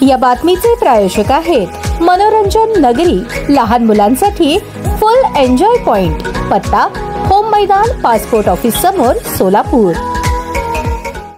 या बातमीचे प्रायोजक आहेत मनोरंजन नगरी, लहान मुलांसाठी फुल एन्जॉय पॉइंट, पत्ता होम मैदान, पासपोर्ट ऑफिस समोर, सोलापूर।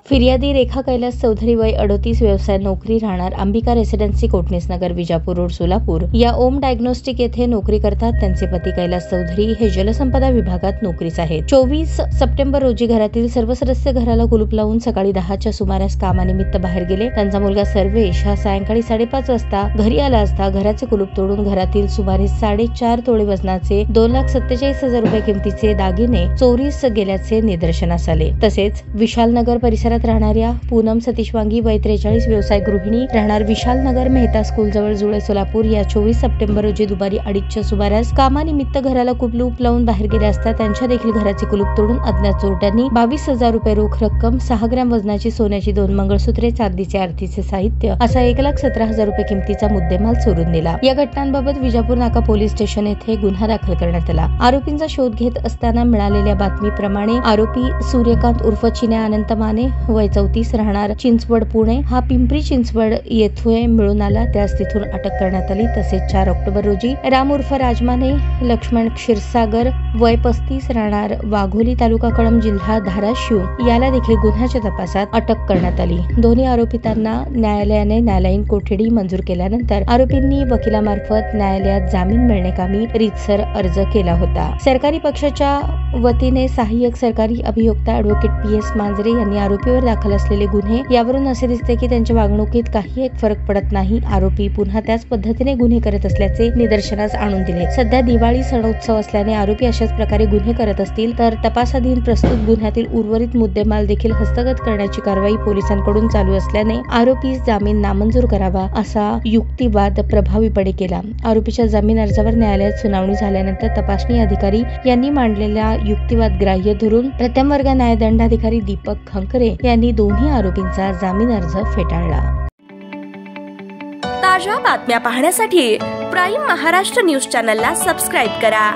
फिर्यादी रेखा कैलास चौधरी, वय 38, व्यवसाय नोकरी, राहणार अंबिका रेसिडेन्सी, कोटणीस नगर, विजापूर रोड, सोलापूर या ओम डायग्नोस्टिक येथे नोकरी करतात। त्यांचे पती कैलास चौधरी हे जलसंपदा विभागात नोकरीस आहेत। 24 सप्टेंबर रोजी घरातील सर्व सदस्य घराला कुलूप लावून सकाळी 10च्या सुमारास कामानिमित्त बाहेर गेले। त्यांचा मुलगा सर्वेश हा सायंकाळी 5:30 वाजता घरी आला असता घराचे कुलूप तोडून घरातील सुमारे 4.5 तोळे वजनाचे 2,47,000 रुपये किमतीचे दागिने चोरीस गेल्याचे निदर्शनास आले। तसेच विशालनगर परिसरात राहणाऱ्या पूनम सतीश वांगी, वय 43, व्यवसाय गृहिणी, राहणार विशालनगर मेहता स्कूल जवळ जुळे, सोलापूर या 24 सप्टेंबर रोजी दुपारी 2:30च्या सुमारास कामानिमित्त घराला कुलूप लावून बाहेर गेले असता त्यांच्या देखील घराचे कुलूप तोडून अज्ञात चोरट्यांनी 22,000 रुपये रोख रक्कम, 6 ग्रॅम वजनाची सोन्याची 2 मंगळसूत्रे, चांदीचे आरतीचे साहित्य असा 1,17,000 रुपये किमतीचा मुद्देमाल चोरून नेला। या घटनांबाबत विजापूर नाका पोलीस स्टेशन येथे गुन्हा दाखल करण्यात आला। आरोपींचा शोध घेत असताना मिळालेल्या बातमीप्रमाणे आरोपी सूर्यकांत उर्फ चिन्या अनंत माने, वय 34, राहणार चिंचवड पुणे हा पिंपरी चिंचवड येथे मिळून आला, त्यास तिथून अटक करण्यात आली। तसेच 4 ऑक्टोबर रोजी राम उर्फ राजमाने, लक्ष्मण क्षीरसागर, वय 35, राहणार वाघोली, तालुका कळंब, जिल्हा धाराशिव याला देखील गुन्ह्याच्या तपासात अटक करण्यात आली। दोन्ही आरोपितांना न्यायालयाने न्यायालयीन कोठडी मंजूर केल्यानंतर आरोपींनी वकिलामार्फत न्यायालयात जामीन मिळण्याकामी रीतसर अर्ज केला होता। सरकारी पक्षाच्या वतीने सहाय्यक सरकारी अभियोक्ता ॲडव्होकेट PS मांजरे यांनी आरोपीवर दाखल असलेले गुन्हे यावरून असे दिसते की त्यांच्या वागणुकीत काही एक फरक पडत नाही। आरोपी पुन्हा त्याच पद्धतीने गुन्हे करत असल्याचे निदर्शनास आणून दिले। सध्या दिवाळी सणोत्सव असल्याने आरोपी अशाच प्रकारे गुन्हे करत असतील तर तपासाधीन प्रस्तुत गुन्ह्यातील उर्वरित मुद्देमाल देखील हस्तगत करण्याची कारवाई पोलिसांकडून चालू असल्याने आरोपीस जामीन नामंजूर करावा असा युक्तिवाद प्रभावीपणे केला। आरोपीच्या जामीन अर्जावर न्यायालयात सुनावणी झाल्यानंतर तपासणी अधिकारी यांनी मांडलेला युक्तिवाद ग्राह्य धरून प्रथम वर्ग न्यायदंडाधिकारी दीपक खंकरे यांनी दोन्ही आरोपींचा जामीन अर्ज फेटाळला। ताज्या बातम्या पाहण्यासाठी प्राईम महाराष्ट्र न्यूज चॅनलला सबस्क्राईब करा।